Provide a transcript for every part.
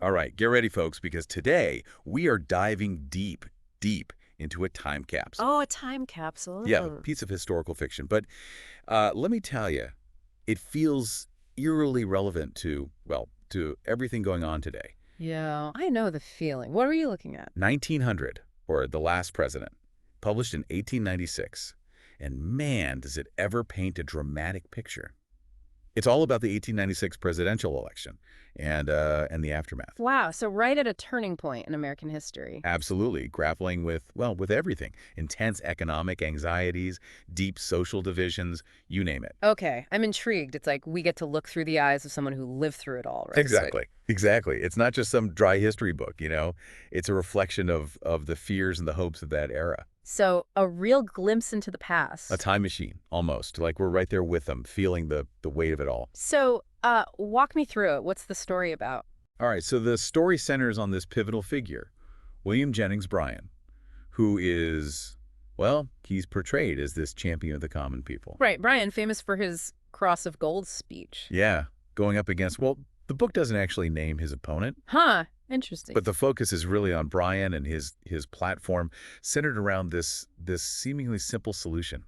All right, get ready, folks, because today we are diving deep, deep into a time capsule. Oh, a time capsule. Yeah, a piece of historical fiction. But let me tell you, it feels eerily relevant to, well, to everything going on today. Yeah, I know the feeling. What are you looking at? 1900, or The Last President, published in 1896. And man, does it ever paint a dramatic picture. It's all about the 1896 presidential election and the aftermath. Wow, so right at a turning point in American history. Absolutely, grappling with, well, with everything. Intense economic anxieties, deep social divisions, you name it. Okay, I'm intrigued. It's like we get to look through the eyes of someone who lived through it all, right? Exactly. Exactly. It's not just some dry history book, you know? It's a reflection of the fears and the hopes of that era. So a real glimpse into the A past. time machine, almost. Like we're right there with them, feeling the weight of it all. So, walk me through it. What's the story about? All right, so the story centers on this pivotal figure, William Jennings Bryan, who is, well, he's portrayed as this champion of the common people. Right, Bryan, famous for his Cross of Gold speech. Yeah, going up against, well, the book doesn't actually name his opponent, Huh, interesting. but the focus is really on Bryan and his platform centered around this seemingly simple solution,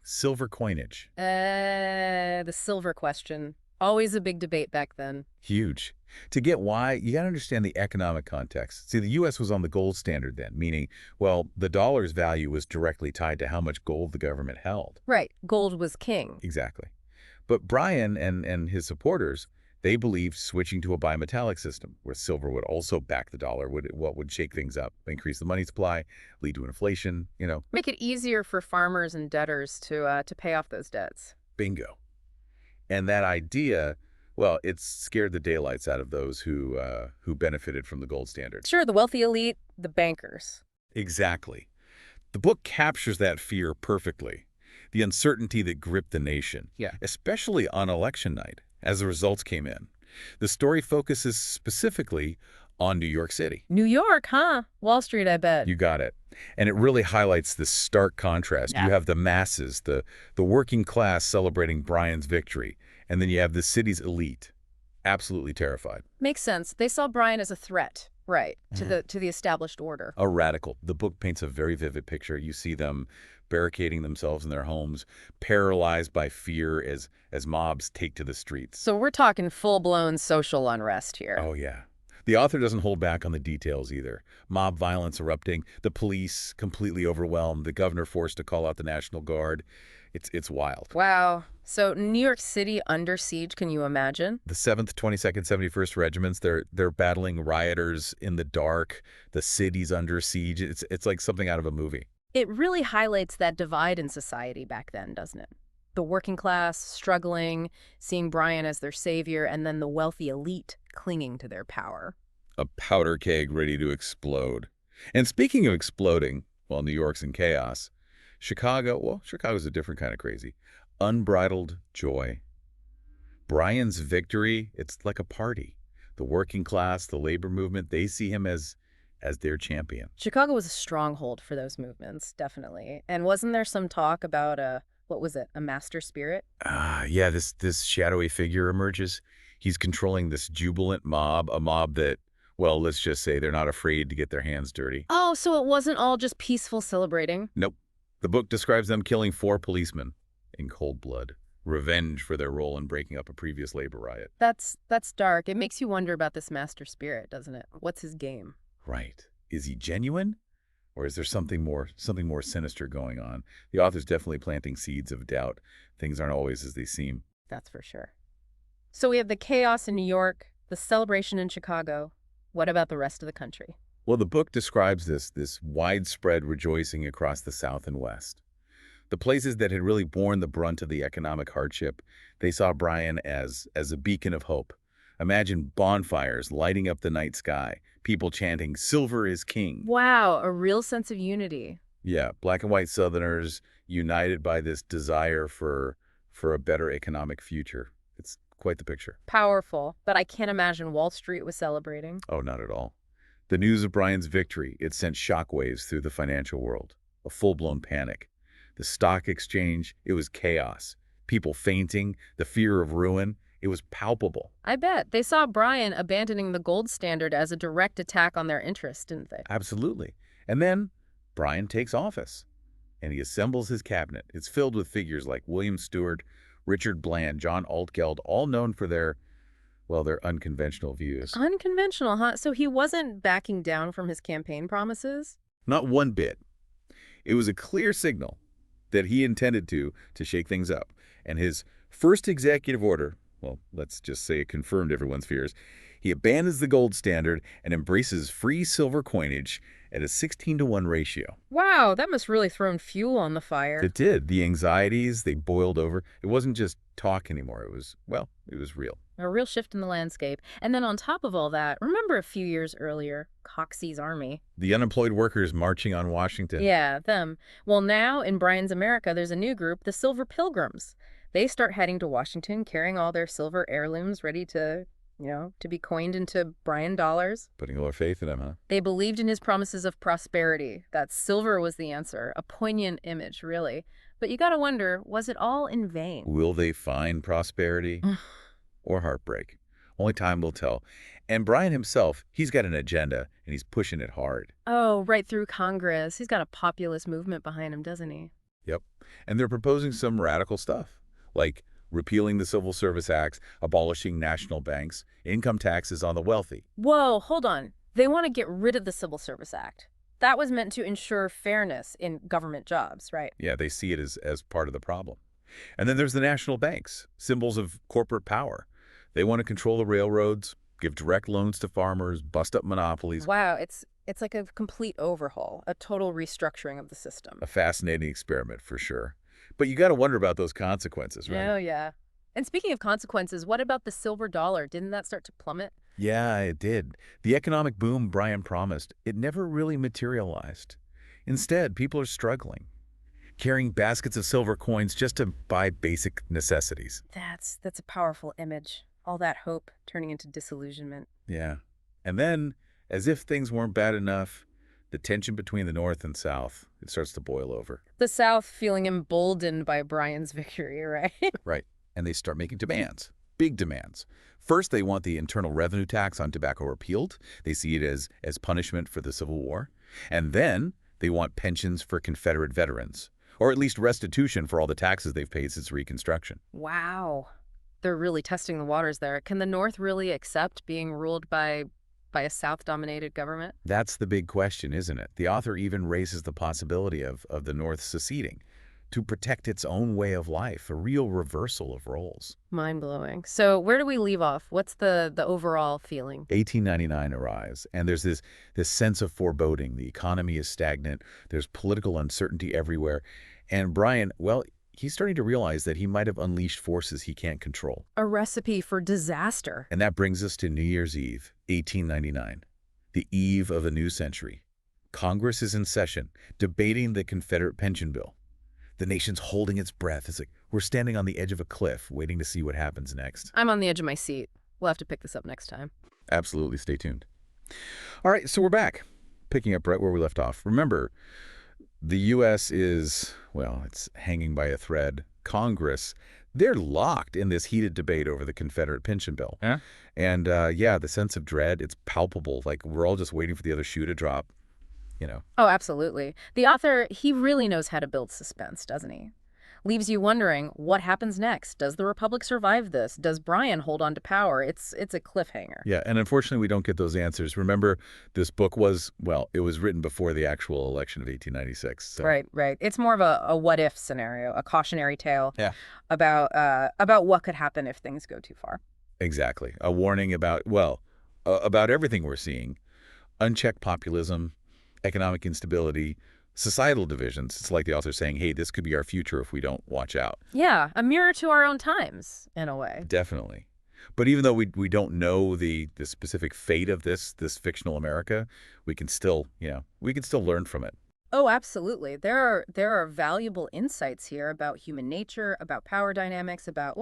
silver coinage. The silver question. Always a big debate back then. Huge. To get why, you got to understand the economic context. See, the U.S. was on the gold standard then, meaning, well, the dollar's value was directly tied to how much gold the government held. Right, gold was king. Exactly. But Bryan and his supporters, they believed switching to a bimetallic system, where silver would also back the dollar, would shake things up, increase the money supply, lead to inflation, you know, Make it easier for farmers and debtors to pay off those debts. bingo. And that idea, well, it scared the daylights out of those who benefited from the gold standard. Sure, the wealthy elite, the bankers. Exactly. The book captures that fear perfectly. The uncertainty that gripped the nation, Yeah. especially on election night, as the results came in. The story focuses specifically on New York City. New York, huh? Wall Street, I bet. You got it. And it really highlights this stark contrast. Yeah. You have the masses, the working class celebrating Bryan's victory, and then you have the city's elite, absolutely terrified. Makes sense. They saw Bryan as a threat, right, to the established order. A radical. The book paints a very vivid picture. You see them barricading themselves in their homes, paralyzed by fear as mobs take to the streets. So we're talking full-blown social unrest here. Oh, yeah. The author doesn't hold back on the details either. Mob violence erupting, the police completely overwhelmed, the governor forced to call out the National Guard. It's wild. Wow. So New York City under siege, can you imagine? The 7th, 22nd, 71st Regiments, they're battling rioters in the dark. The city's under siege. It's like something out of a movie. It really highlights that divide in society back then, doesn't it? The working class struggling, seeing Bryan as their savior, and then the wealthy elite clinging to their power. A powder keg ready to explode. And speaking of exploding, while New York's in chaos, Chicago's a different kind of crazy. Unbridled joy. Bryan's victory, it's like a party. The working class, the labor movement, they see him as their champion. Chicago was a stronghold for those movements, definitely. And wasn't there some talk about what was it, a master spirit? Yeah, this shadowy figure emerges. He's controlling this jubilant mob, a mob that, well, let's just say they're not afraid to get their hands dirty. Oh, so it wasn't all just peaceful celebrating? Nope. The book describes them killing 4 policemen in cold blood. Revenge for their role in breaking up a previous labor riot. That's dark. It makes you wonder about this master spirit, doesn't it? What's his game? Right. Is he genuine? Or is there something more sinister going on? The author's definitely planting seeds of doubt. Things aren't always as they seem. That's for sure. So we have the chaos in New York, the celebration in Chicago. What about the rest of the country? Well, the book describes this widespread rejoicing across the South and West. The places that had really borne the brunt of the economic hardship, they saw Bryan as a beacon of hope. Imagine bonfires lighting up the night sky, people chanting, "Silver is king." Wow, a real sense of unity. Yeah, black and white Southerners united by this desire for a better economic future. It's quite the picture. Powerful, but I can't imagine Wall Street was celebrating. Oh, not at all. The news of Bryan's victory, it sent shockwaves through the financial world. A full-blown panic. The stock exchange, it was chaos. People fainting, the fear of ruin. It was palpable. I bet. They saw Bryan abandoning the gold standard as a direct attack on their interests, didn't they? Absolutely. And then Bryan takes office, and he assembles his cabinet. It's filled with figures like William Stewart, Richard Bland, John Altgeld, all known for their unconventional views. Unconventional, huh? So he wasn't backing down from his campaign promises? Not one bit. It was a clear signal that he intended to shake things up. And his first executive order, well, let's just say it confirmed everyone's fears. He abandons the gold standard and embraces free silver coinage at a 16-to-1 ratio. Wow, that must really thrown fuel on the fire. It did. The anxieties, they boiled over. It wasn't just talk anymore. It was real. A real shift in the landscape. And then on top of all that, remember a few years earlier, Coxey's army? The unemployed workers marching on Washington. Yeah, them. Well, now in Bryan's America, there's a new group, the Silver Pilgrims. They start heading to Washington, carrying all their silver heirlooms ready to be coined into Bryan dollars. Putting all their faith in him, huh? They believed in his promises of prosperity, that silver was the answer. A poignant image, really. But you gotta wonder, was it all in vain? Will they find prosperity or heartbreak? Only time will tell. And Bryan himself, he's got an agenda, and he's pushing it hard. Oh, right through Congress. He's got a populist movement behind him, doesn't he? Yep. And they're proposing some radical stuff, like repealing the Civil Service Acts, abolishing national banks, income taxes on the wealthy. Whoa, hold on. They want to get rid of the Civil Service Act. That was meant to ensure fairness in government jobs, right? Yeah, they see it as part of the problem. And then there's the national banks, symbols of corporate power. They want to control the railroads, give direct loans to farmers, bust up monopolies. Wow, it's like a complete overhaul, a total restructuring of the system. A fascinating experiment, for sure. But you got to wonder about those consequences, right? Oh, yeah. And speaking of consequences, what about the silver dollar? Didn't that start to plummet? Yeah, it did. The economic boom Bryan promised, it never really materialized. Instead, people are struggling, carrying baskets of silver coins just to buy basic necessities. That's a powerful image. All that hope turning into disillusionment. Yeah. And then, as if things weren't bad enough, the tension between the North and South, it starts to boil over. The South feeling emboldened by Bryan's victory, right? Right. And they start making demands, big demands. First, they want the internal revenue tax on tobacco repealed. They see it as punishment for the Civil War. And then they want pensions for Confederate veterans, or at least restitution for all the taxes they've paid since Reconstruction. Wow. They're really testing the waters there. Can the North really accept being ruled by a South-dominated government? That's the big question, isn't it? The author even raises the possibility of the North seceding to protect its own way of life, a real reversal of roles. Mind-blowing. So where do we leave off? What's the overall feeling? 1899 arrives, and there's this sense of foreboding. The economy is stagnant. There's political uncertainty everywhere. And Bryan, well, he's starting to realize that he might have unleashed forces he can't control. A recipe for disaster. And that brings us to New Year's Eve, 1899, the eve of a new century. Congress is in session, debating the Confederate pension bill. The nation's holding its breath. It's like we're standing on the edge of a cliff, waiting to see what happens next. I'm on the edge of my seat. We'll have to pick this up next time. Absolutely. Stay tuned. All right, so we're back, picking up right where we left off. Remember, the U.S. is, well, it's hanging by a thread. Congress, they're locked in this heated debate over the Confederate pension bill. Yeah? And, the sense of dread, it's palpable. Like, we're all just waiting for the other shoe to drop, Oh, absolutely. The author, he really knows how to build suspense, doesn't he? Leaves you wondering, what happens next? Does the Republic survive this? Does Bryan hold on to power? It's a cliffhanger. Yeah, and unfortunately, we don't get those answers. Remember, this book was, it was written before the actual election of 1896. So. Right. It's more of a what-if scenario, a cautionary tale about what could happen if things go too far. Exactly. A warning about everything we're seeing. Unchecked populism, economic instability, societal divisions. It's like the author saying, hey, this could be our future if we don't watch out. Yeah, a mirror to our own times, in a way. Definitely. But even though we don't know the specific fate of this fictional America, we can still learn from it. Oh, absolutely. There are valuable insights here about human nature, about power dynamics, about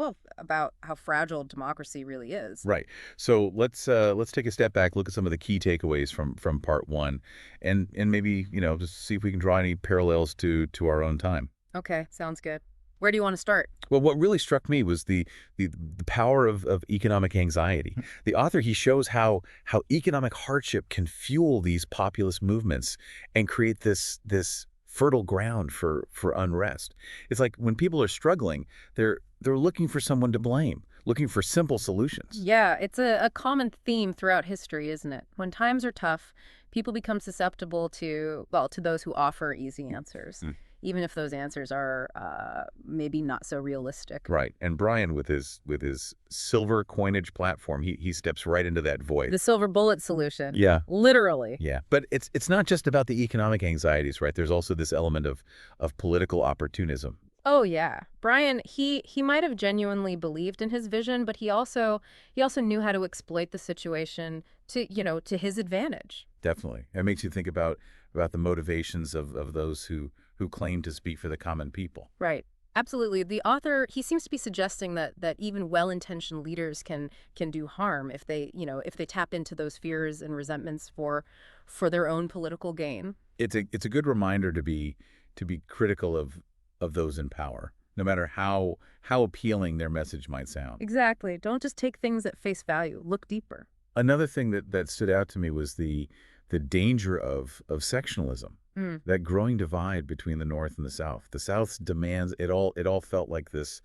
how fragile democracy really is. Right. So let's take a step back, look at some of the key takeaways from part one, and maybe just see if we can draw any parallels to our own time. Okay, sounds good. Where do you want to start? Well, what really struck me was the power of economic anxiety. The author, he shows how economic hardship can fuel these populist movements and create this fertile ground for unrest. It's like when people are struggling, they're looking for someone to blame, looking for simple solutions. Yeah, it's a common theme throughout history, isn't it? When times are tough, people become susceptible to, well, to those who offer easy answers, even if those answers are maybe not so realistic. Right. And Bryan, with his silver coinage platform, he steps right into that void. The silver bullet solution. Yeah. Literally. Yeah. But it's not just about the economic anxieties, right? There's also this element of political opportunism. Oh yeah. Bryan, he might have genuinely believed in his vision, but he also knew how to exploit the situation to his advantage. Definitely. It makes you think about the motivations of those who claim to speak for the common people. Right. Absolutely. The author, he seems to be suggesting that even well-intentioned leaders can do harm if they tap into those fears and resentments for their own political gain. It's a good reminder to be critical of those in power, no matter how appealing their message might sound. Exactly. Don't just take things at face value. Look deeper. Another thing that stood out to me was the danger of sectionalism, that growing divide between the North and the South. The South's demands, it all felt like this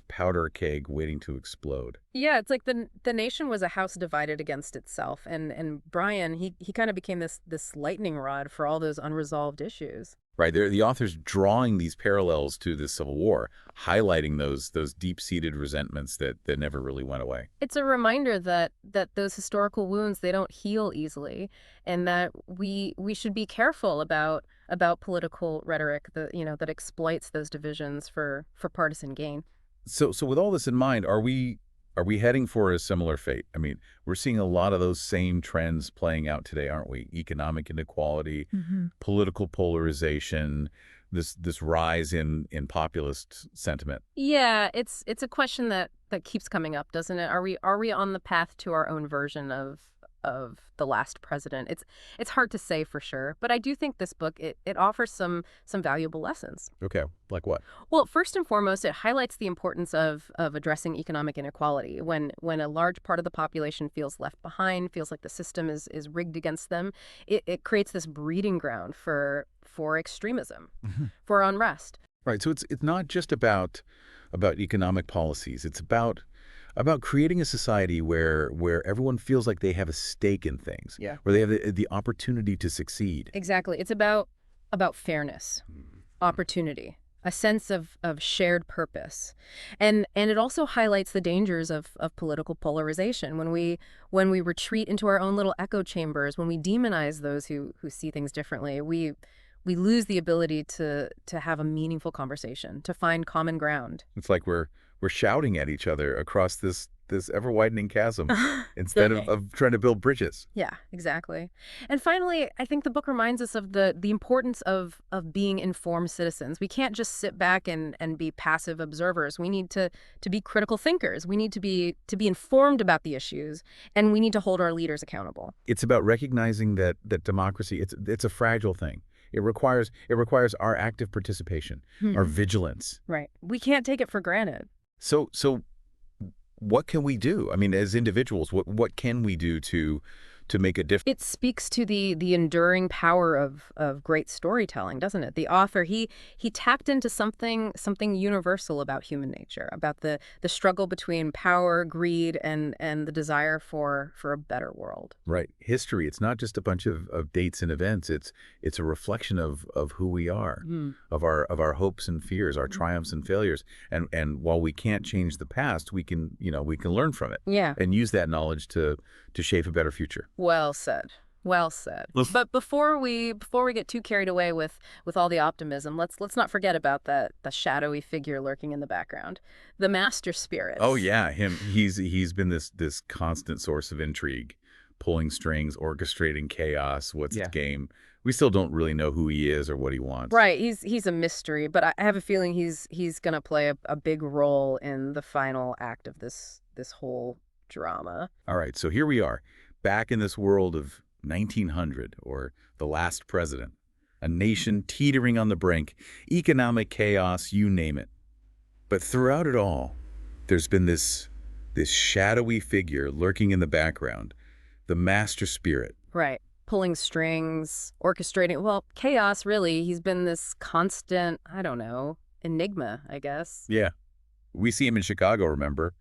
powder keg waiting to explode. Yeah, it's like the nation was a house divided against itself, and Bryan, he kind of became this lightning rod for all those unresolved issues. Right, the author's drawing these parallels to the Civil War, highlighting those deep-seated resentments that never really went away. It's a reminder that those historical wounds, they don't heal easily, and that we should be careful about political rhetoric that exploits those divisions for partisan gain. So with all this in mind, are we heading for a similar fate? I mean, we're seeing a lot of those same trends playing out today, aren't we? Economic inequality, political polarization, this rise in populist sentiment. Yeah, it's a question that keeps coming up, doesn't it? Are we on the path to our own version of the last president? It's hard to say for sure, but I do think this book it offers some valuable lessons. Okay, like what? Well, first and foremost, it highlights the importance of addressing economic inequality. When a large part of the population feels left behind, feels like the system is rigged against them, it creates this breeding ground for extremism, for unrest. Right. So it's not just about economic policies. It's about creating a society where everyone feels like they have a stake in things, Yeah. where they have the opportunity to succeed. Exactly. It's about fairness, opportunity, a sense of shared purpose. And it also highlights the dangers of political polarization when we retreat into our own little echo chambers, when we demonize those who see things differently. We lose the ability to have a meaningful conversation, to find common ground. It's like we're shouting at each other across this ever-widening chasm instead of trying to build bridges. Yeah, exactly. And finally, I think the book reminds us of the importance of being informed citizens. We can't just sit back and be passive observers. We need to be critical thinkers. We need to be informed about the issues, and we need to hold our leaders accountable. It's about recognizing that democracy, it's a fragile thing. It requires our active participation, our vigilance. Right. We can't take it for granted. So what can we do? I mean, as individuals, what can we do to make a difference? It speaks to the enduring power of great storytelling, doesn't it? The author, he tapped into something universal about human nature, about the struggle between power, greed, and the desire for a better world. Right. History, it's not just a bunch of dates and events. It's a reflection of who we are, of our hopes and fears, our triumphs and failures. And while we can't change the past, we can learn from it. Yeah. And use that knowledge to shape a better future. Well said. Well said. But before we get too carried away with all the optimism, let's not forget about the shadowy figure lurking in the background, the master spirit. Oh yeah, him. He's been this constant source of intrigue, pulling strings, orchestrating chaos. What's the game? We still don't really know who he is or what he wants. Right. He's a mystery, but I have a feeling he's gonna play a big role in the final act of this whole drama. All right, so here we are, back in this world of 1900, or The Last President, a nation teetering on the brink, economic chaos, you name it. But throughout it all, there's been this shadowy figure lurking in the background, the master spirit. Right. Pulling strings, orchestrating, well, chaos, really. He's been this constant, I don't know, enigma, I guess. Yeah. We see him in Chicago, remember?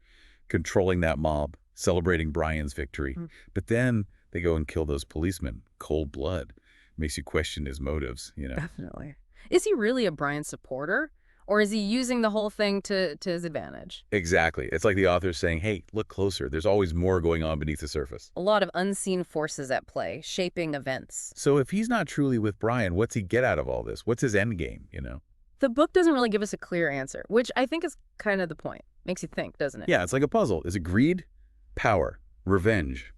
Controlling that mob, celebrating Bryan's victory. Mm. But then they go and kill those policemen, cold blood. Makes you question his motives. Definitely. Is he really a Bryan supporter? Or is he using the whole thing to his advantage? Exactly. It's like the author's saying, hey, look closer. There's always more going on beneath the surface. A lot of unseen forces at play, shaping events. So if he's not truly with Bryan, what's he get out of all this? What's his endgame? The book doesn't really give us a clear answer, which I think is kind of the point. Makes you think, doesn't it? Yeah, it's like a puzzle. Is it greed, power, revenge,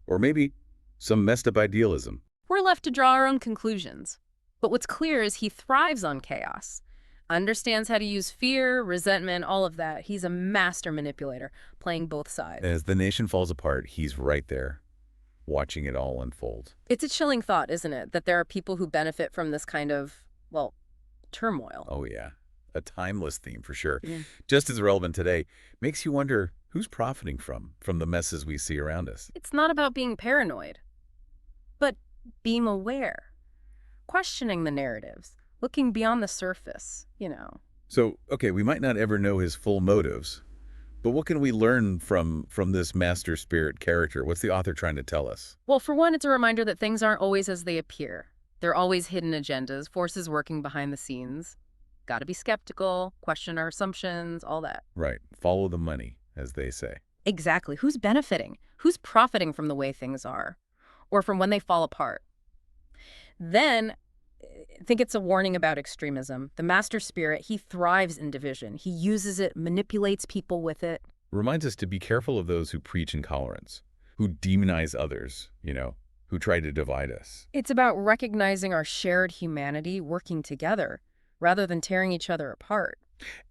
or maybe some messed up idealism? We're left to draw our own conclusions. But what's clear is he thrives on chaos. Understands how to use fear, resentment, all of that. He's a master manipulator, playing both sides. As the nation falls apart, he's right there, watching it all unfold. It's a chilling thought, isn't it, that there are people who benefit from this kind of, well, turmoil. Oh, yeah. A timeless theme for sure. Yeah. Just as relevant today. Makes you wonder who's profiting from the messes we see around us. It's not about being paranoid, but being aware, questioning the narratives, looking beyond the surface. So, okay, we might not ever know his full motives, but what can we learn from this master spirit character? What's the author trying to tell us? Well, for one, it's a reminder that things aren't always as they appear. There are always hidden agendas, forces working behind the scenes. Got to be skeptical, question our assumptions, all that. Right. Follow the money, as they say. Exactly. Who's benefiting? Who's profiting from the way things are? Or from when they fall apart? Then, I think it's a warning about extremism. The master spirit, he thrives in division. He uses it, manipulates people with it. Reminds us to be careful of those who preach intolerance, who demonize others, who try to divide us. It's about recognizing our shared humanity, working together, rather than tearing each other apart.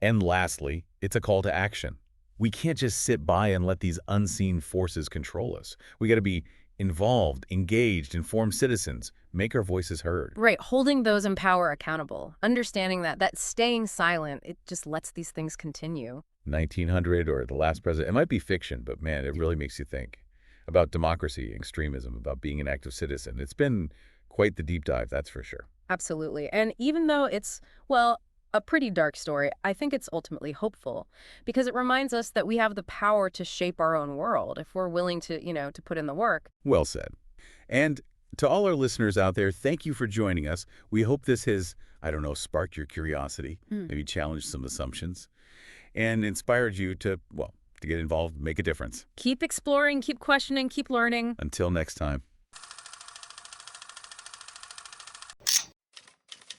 And lastly, it's a call to action. We can't just sit by and let these unseen forces control us. We got to be involved, engaged, informed citizens, make our voices heard. Right, holding those in power accountable, understanding that staying silent, it just lets these things continue. 1900 or The Last President, it might be fiction, but man, it really makes you think about democracy, extremism, about being an active citizen. It's been quite the deep dive, that's for sure. Absolutely. And even though it's, well, a pretty dark story, I think it's ultimately hopeful because it reminds us that we have the power to shape our own world if we're willing to put in the work. Well said. And to all our listeners out there, thank you for joining us. We hope this has, sparked your curiosity, maybe challenged some assumptions, and inspired you to get involved, make a difference. Keep exploring, keep questioning, keep learning. Until next time.